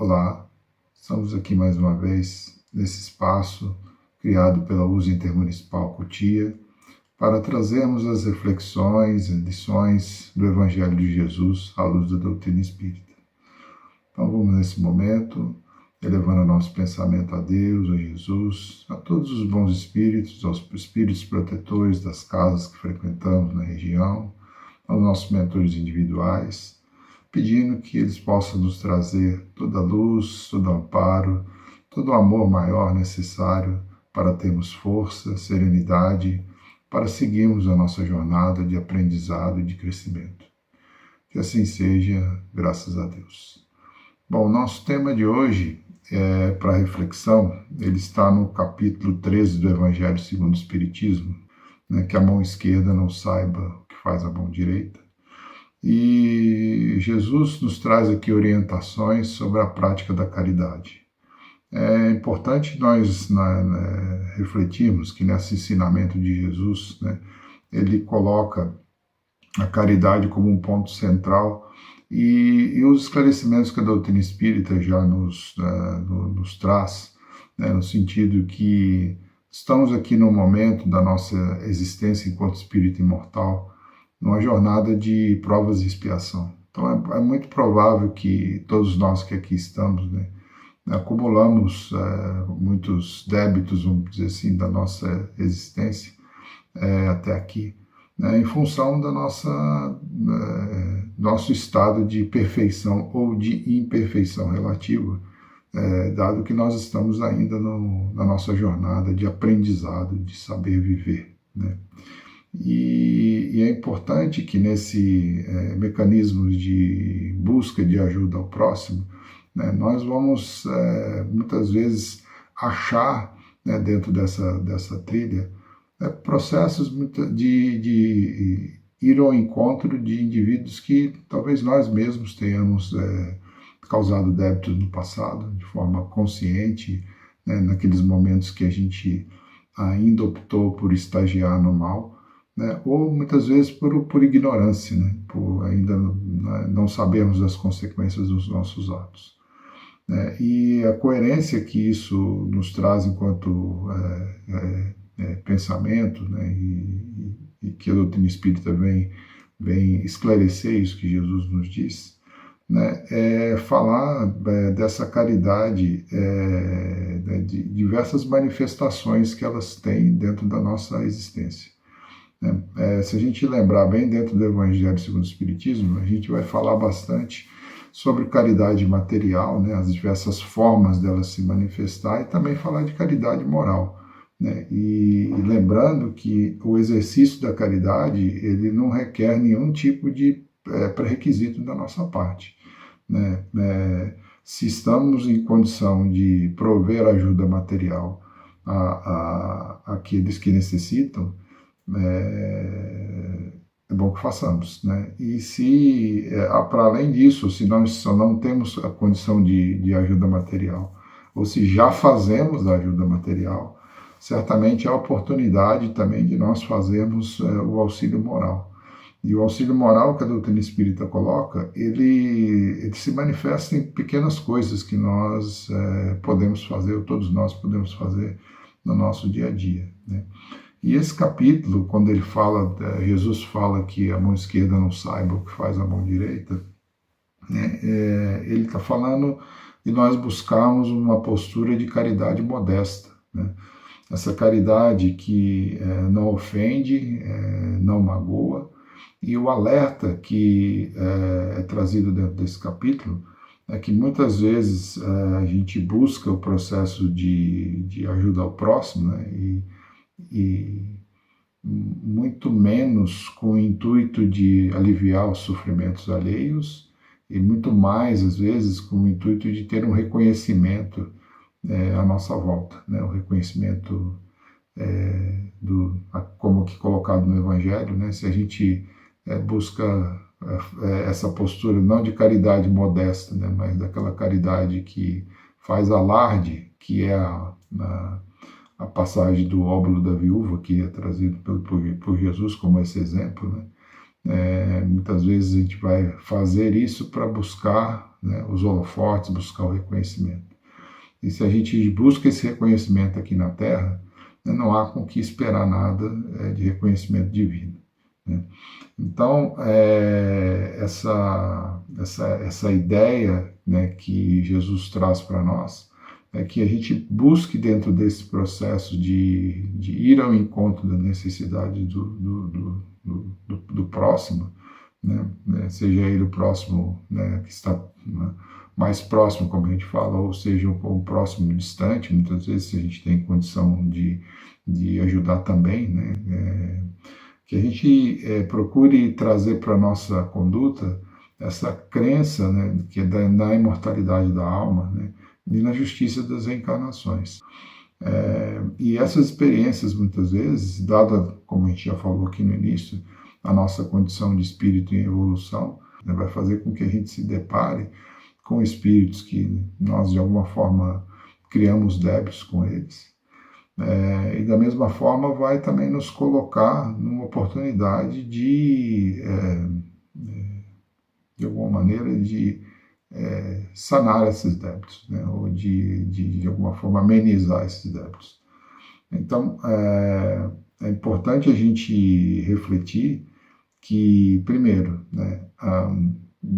Olá, estamos aqui mais uma vez nesse espaço criado pela USA Intermunicipal Cotia para trazermos as reflexões e lições do Evangelho de Jesus à luz da doutrina espírita. Então vamos nesse momento, elevando nosso pensamento a Deus, a Jesus, a todos os bons espíritos, aos espíritos protetores das casas que frequentamos na região, aos nossos mentores individuais, pedindo que eles possam nos trazer toda a luz, todo o amparo, todo o amor maior necessário para termos força, serenidade, para seguirmos a nossa jornada de aprendizado e de crescimento. Que assim seja, graças a Deus. Bom, o nosso tema de hoje para reflexão, ele está no capítulo 13 do Evangelho segundo o Espiritismo, que a mão esquerda não saiba o que faz a mão direita. E Jesus nos traz aqui orientações sobre a prática da caridade. É importante nós refletirmos que nesse ensinamento de Jesus, ele coloca a caridade como um ponto central e os esclarecimentos que a doutrina espírita já nos traz, no sentido que estamos aqui no momento da nossa existência enquanto espírito imortal, numa jornada de provas e expiação. Então é muito provável que todos nós que aqui estamos, acumulamos muitos débitos, vamos dizer assim, da nossa existência até aqui, em função da nosso estado de perfeição ou de imperfeição relativa, dado que nós estamos ainda na nossa jornada de aprendizado, de saber viver, E é importante que nesse mecanismo de busca de ajuda ao próximo, nós vamos muitas vezes achar dentro dessa trilha processos de ir ao encontro de indivíduos que talvez nós mesmos tenhamos causado débitos no passado, de forma consciente, naqueles momentos que a gente ainda optou por estagiar no mal, ou muitas vezes por ignorância, por ainda não sabermos das consequências dos nossos atos. E a coerência que isso nos traz enquanto pensamento, e que a doutrina espírita vem esclarecer isso que Jesus nos diz, é falar dessa caridade, de diversas manifestações que elas têm dentro da nossa existência. Se a gente lembrar bem dentro do Evangelho segundo o Espiritismo, a gente vai falar bastante sobre caridade material, as diversas formas dela se manifestar, e também falar de caridade moral. E lembrando que o exercício da caridade ele não requer nenhum tipo de pré-requisito da nossa parte. Se estamos em condição de prover ajuda material àqueles que necessitam, é bom que façamos, E se, para além disso, se nós só não temos a condição de ajuda material, ou se já fazemos a ajuda material, certamente há a oportunidade também de nós fazermos o auxílio moral. E o auxílio moral que a doutrina espírita coloca, ele se manifesta em pequenas coisas que nós podemos fazer, ou todos nós podemos fazer no nosso dia a dia, E esse capítulo, quando ele fala, Jesus fala que a mão esquerda não saiba o que faz a mão direita, ele está falando de nós buscarmos uma postura de caridade modesta, Essa caridade que não ofende, não magoa, e o alerta que é trazido dentro desse capítulo é que muitas vezes a gente busca o processo de ajuda ao próximo, e muito menos com o intuito de aliviar os sofrimentos alheios, e muito mais, às vezes, com o intuito de ter um reconhecimento à nossa volta, o reconhecimento como que colocado no Evangelho, se a gente busca essa postura não de caridade modesta, mas daquela caridade que faz alarde, que é a passagem do óbolo da viúva, que é trazido por Jesus como esse exemplo, Muitas vezes a gente vai fazer isso para buscar né, os holofotes, buscar o reconhecimento. E se a gente busca esse reconhecimento aqui na Terra, né, não há com que esperar nada de reconhecimento divino. Né? Então, essa ideia, né, que Jesus traz para nós é que a gente busque dentro desse processo de ir ao encontro da necessidade do próximo, né, seja ele o próximo, né, que está, né, mais próximo, como a gente fala, ou seja, um próximo distante, muitas vezes a gente tem condição de ajudar também, né, que a gente procure trazer para a nossa conduta essa crença, né, que é na imortalidade da alma, né, e na justiça das reencarnações. E essas experiências, muitas vezes, dada, como a gente já falou aqui no início, a nossa condição de espírito em evolução, né, vai fazer com que a gente se depare com espíritos que nós, de alguma forma, criamos débitos com eles. E da mesma forma vai também nos colocar numa oportunidade de alguma maneira, de sanar esses débitos, né? Ou de alguma forma amenizar esses débitos. Então, é importante a gente refletir que, primeiro, né,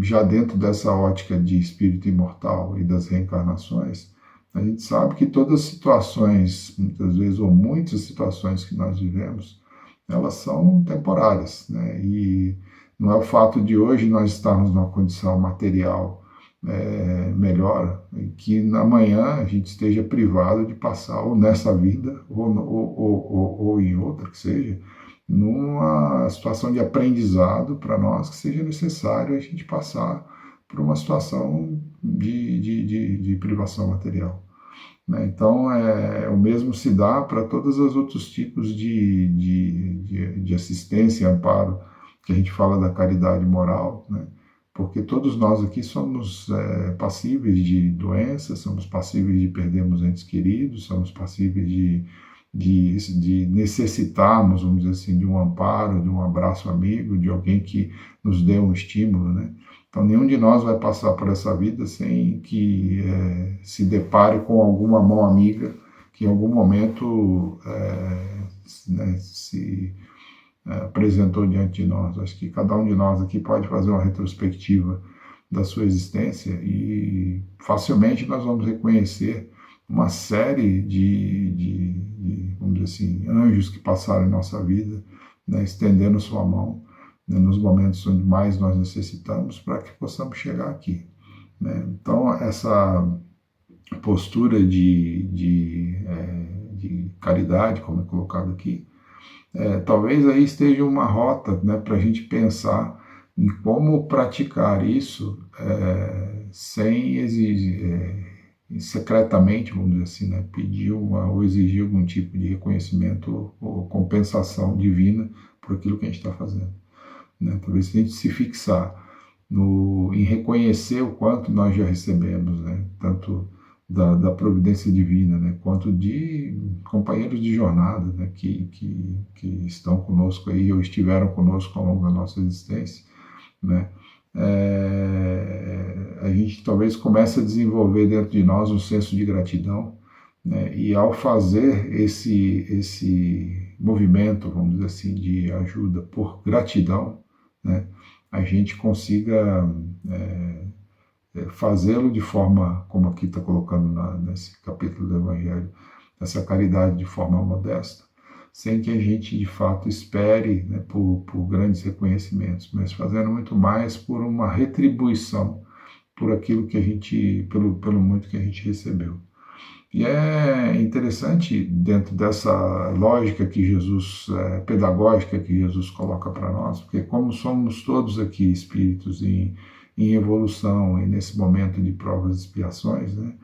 já dentro dessa ótica de espírito imortal e das reencarnações, a gente sabe que todas as situações, muitas vezes, ou muitas situações que nós vivemos, elas são temporárias, né? E não é o fato de hoje nós estarmos numa condição material melhor, que amanhã a gente esteja privado de passar, ou nessa vida, ou em outra que seja, numa situação de aprendizado para nós que seja necessário a gente passar por uma situação de privação material. Né? Então, o mesmo se dá para todos os outros tipos de assistência e amparo que a gente fala da caridade moral, né? Porque todos nós aqui somos passíveis de doenças, somos passíveis de perdermos entes queridos, somos passíveis de necessitarmos, vamos dizer assim, de um amparo, de um abraço amigo, de alguém que nos dê um estímulo, né? Então, nenhum de nós vai passar por essa vida sem que se depare com alguma mão amiga que em algum momento né, se apresentou diante de nós. Acho que cada um de nós aqui pode fazer uma retrospectiva da sua existência e facilmente nós vamos reconhecer uma série vamos dizer assim, anjos que passaram em nossa vida, né, estendendo sua mão, né, nos momentos onde mais nós necessitamos para que possamos chegar aqui. Né? Então, essa postura de caridade, como é colocado aqui, talvez aí esteja uma rota, né, para a gente pensar em como praticar isso sem exigir, secretamente, vamos dizer assim, né, pedir ou exigir algum tipo de reconhecimento ou compensação divina por aquilo que a gente está fazendo. Né? Talvez se a gente se fixar em reconhecer o quanto nós já recebemos, né, tanto da providência divina, né, quanto de companheiros de jornada, né, que estão conosco aí ou estiveram conosco ao longo da nossa existência, né, a gente talvez comece a desenvolver dentro de nós um senso de gratidão, né, e ao fazer esse movimento, vamos dizer assim, de ajuda por gratidão, né, a gente consiga fazê-lo de forma, como aqui está colocando nesse capítulo do Evangelho, essa caridade de forma modesta, sem que a gente de fato espere, né, por grandes reconhecimentos, mas fazendo muito mais por uma retribuição por aquilo que a gente, pelo muito que a gente recebeu. E é interessante, dentro dessa lógica que Jesus, pedagógica que Jesus coloca para nós, porque como somos todos aqui espíritos em evolução e nesse momento de provas e expiações, né,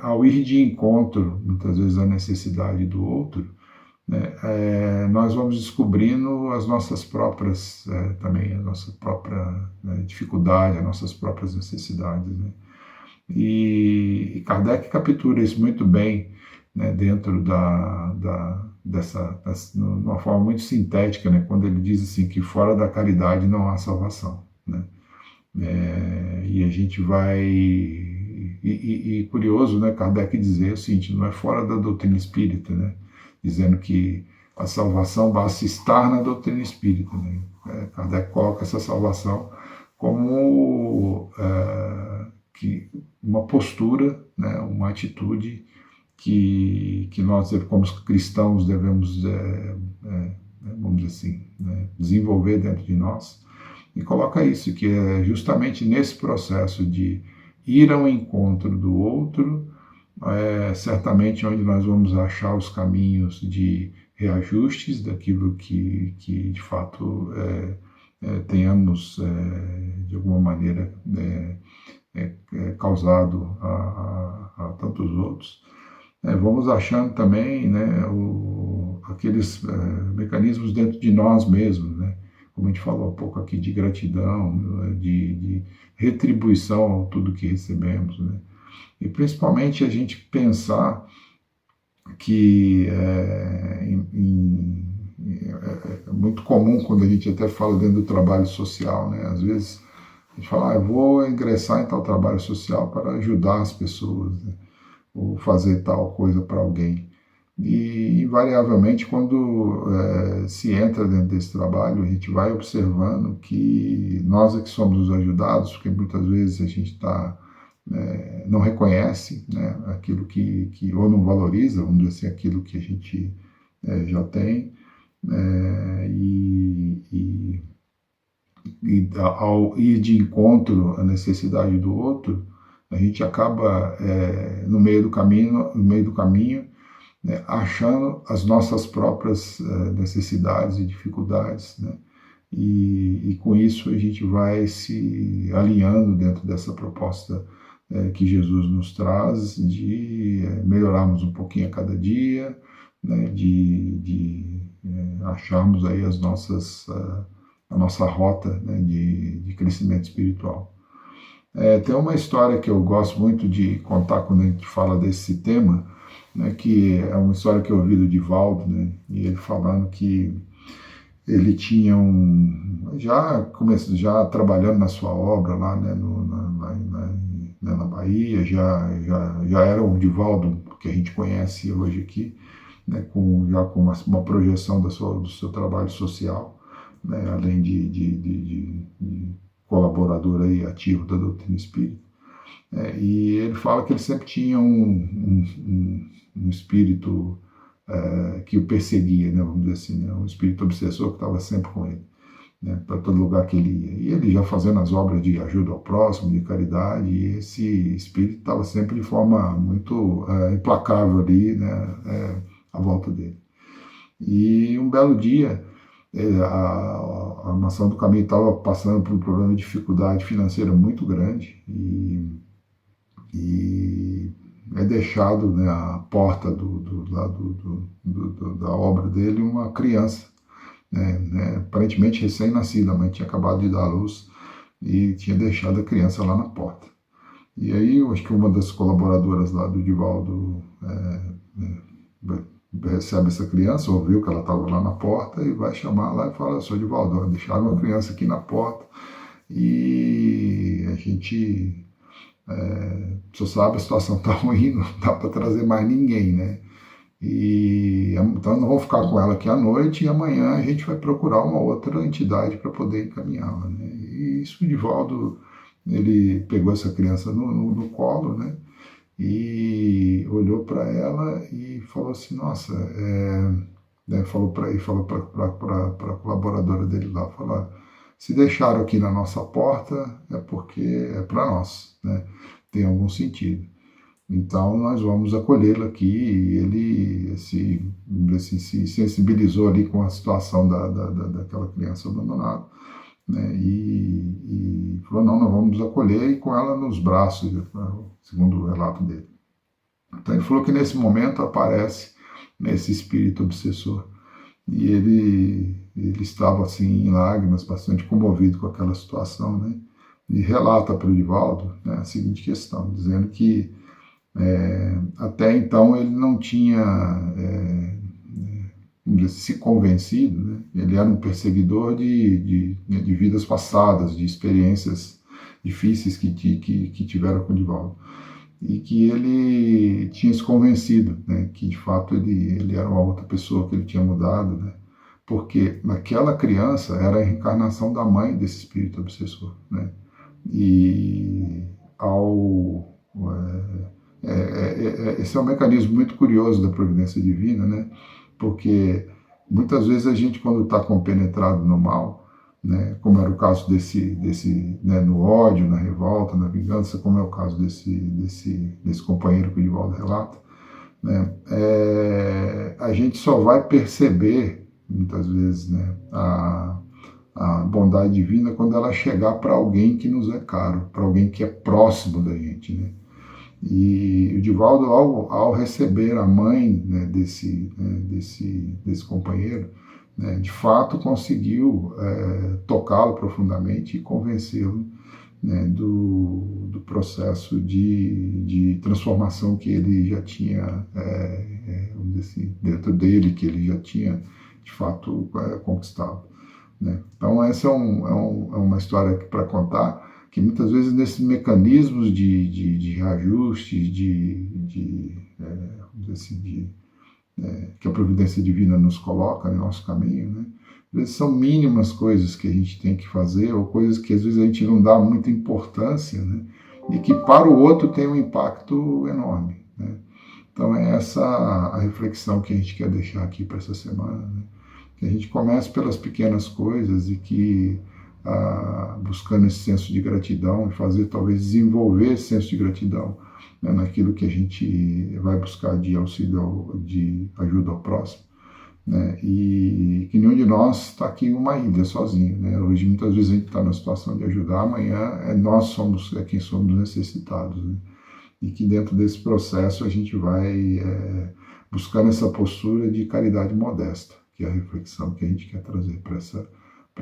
ao ir de encontro, muitas vezes, à necessidade do outro, né, nós vamos descobrindo as nossas próprias, também a nossa própria dificuldade, as nossas próprias necessidades, né? E Kardec captura isso muito bem, né, dentro de uma forma muito sintética, né, quando ele diz assim que fora da caridade não há salvação, né? E a gente vai... E curioso, né, Kardec dizer o seguinte, não é fora da doutrina espírita, né, dizendo que a salvação basta estar na doutrina espírita. Né? Kardec coloca essa salvação como uma postura, né, uma atitude que nós, como cristãos, devemos, vamos dizer assim, né, desenvolver dentro de nós, e coloca isso, que é justamente nesse processo de ir ao encontro do outro, certamente onde nós vamos achar os caminhos de reajustes daquilo que de fato tenhamos, de alguma maneira, causado a tantos outros. Vamos achando também, né, aqueles mecanismos dentro de nós mesmos, né? Como a gente falou há pouco aqui, de gratidão, de retribuição a tudo que recebemos, né? E principalmente a gente pensar que é muito comum quando a gente até fala dentro do trabalho social, né? Às vezes a gente fala, eu vou ingressar em tal trabalho social para ajudar as pessoas, né? Ou fazer tal coisa para alguém. E, invariavelmente, quando se entra dentro desse trabalho, a gente vai observando que nós é que somos os ajudados, porque muitas vezes a gente não reconhece, né, aquilo que ou não valoriza, vamos dizer assim, aquilo que a gente já tem, e ao ir de encontro à necessidade do outro, a gente acaba no meio do caminho, né, achando as nossas próprias necessidades e dificuldades, né? E com isso a gente vai se alinhando dentro dessa proposta que Jesus nos traz de melhorarmos um pouquinho a cada dia, né, de acharmos aí a nossa rota, né, de crescimento espiritual. Tem uma história que eu gosto muito de contar quando a gente fala desse tema, né, que é uma história que eu ouvi do Divaldo, né, e ele falando que ele tinha já trabalhando na sua obra lá, né, na Bahia, já era o Divaldo que a gente conhece hoje aqui, né, já com uma projeção do seu trabalho social, né, além de colaborador aí ativo da doutrina espírita. E ele fala que ele sempre tinha um espírito que o perseguia, né, vamos dizer assim, né, um espírito obsessor que estava sempre com ele, né, para todo lugar que ele ia. E ele já fazendo as obras de ajuda ao próximo, de caridade, e esse espírito estava sempre de forma muito implacável ali, né, à volta dele. E um belo dia, a Maçã do Caminho estava passando por um problema de dificuldade financeira muito grande e é deixado, né, à porta da obra dele uma criança, né, aparentemente recém-nascida, a mãe tinha acabado de dar à luz e tinha deixado a criança lá na porta. E aí eu acho que uma das colaboradoras lá do Divaldo recebe essa criança, ouviu que ela estava lá na porta e vai chamar lá e fala, sou Divaldo, deixaram uma criança aqui na porta e a gente só sabe, a situação está ruim, não dá para trazer mais ninguém, né? Então não vou ficar com ela aqui à noite e amanhã a gente vai procurar uma outra entidade para poder encaminhá-la, né? E isso o Divaldo, ele pegou essa criança no colo, né? E olhou para ela e falou assim, nossa, falou para a colaboradora dele lá, falou, se deixaram aqui na nossa porta é porque é para nós, né? Tem algum sentido. Então nós vamos acolhê-lo aqui. E ele se sensibilizou ali com a situação daquela criança abandonada, né? E falou, não, nós vamos acolher, e com ela nos braços, segundo o relato dele. Então ele falou que nesse momento aparece esse espírito obsessor, e ele estava assim em lágrimas, bastante comovido com aquela situação, né? E relata para o Divaldo, né, a seguinte questão, dizendo que até então ele não tinha se convencido, né? Ele era um perseguidor de vidas passadas, de experiências difíceis que tiveram com o Divaldo. E que ele tinha se convencido, né, que de fato ele era uma outra pessoa, que ele tinha mudado, né, porque naquela criança era a reencarnação da mãe desse espírito obsessor, né, e esse é um mecanismo muito curioso da providência divina, né, porque muitas vezes a gente, quando está compenetrado no mal, né, como era o caso né, no ódio, na revolta, na vingança, como é o caso desse companheiro que o Divaldo relata, né, a gente só vai perceber, muitas vezes, né, a bondade divina quando ela chegar para alguém que nos é caro, para alguém que é próximo da gente, né. E o Divaldo, ao receber a mãe, né, desse companheiro, né, de fato conseguiu tocá-lo profundamente e convencê-lo, né, do processo de transformação que ele já tinha, vamos dizer assim, dentro dele, que ele já tinha de fato conquistado, né. Então essa é uma história para contar, que muitas vezes nesses mecanismos de reajuste, vamos dizer assim, que a providência divina nos coloca no nosso caminho, né? Às vezes são mínimas coisas que a gente tem que fazer, ou coisas que às vezes a gente não dá muita importância, né? E que para o outro tem um impacto enorme, né? Então é essa a reflexão que a gente quer deixar aqui para essa semana, né? Que a gente comece pelas pequenas coisas e que buscando esse senso de gratidão e fazer, talvez, desenvolver esse senso de gratidão, né, naquilo que a gente vai buscar de auxílio, de ajuda ao próximo, né, e que nenhum de nós está aqui em uma ilha sozinho, né. Hoje, muitas vezes, a gente está na situação de ajudar, amanhã nós somos quem somos necessitados, né, e que dentro desse processo a gente vai buscando essa postura de caridade modesta, que é a reflexão que a gente quer trazer para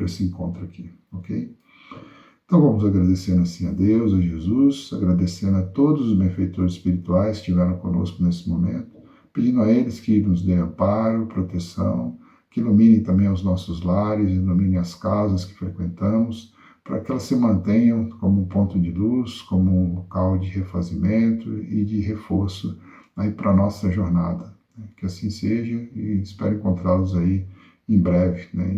esse encontro aqui, ok? Então vamos agradecendo assim a Deus, a Jesus, agradecendo a todos os benfeitores espirituais que estiveram conosco nesse momento, pedindo a eles que nos dê amparo, proteção, que iluminem também os nossos lares, iluminem as casas que frequentamos, para que elas se mantenham como um ponto de luz, como um local de refazimento e de reforço aí para a nossa jornada. Que assim seja e espero encontrá-los aí em breve, né,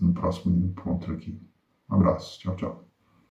no próximo encontro aqui. Um abraço. Tchau, tchau.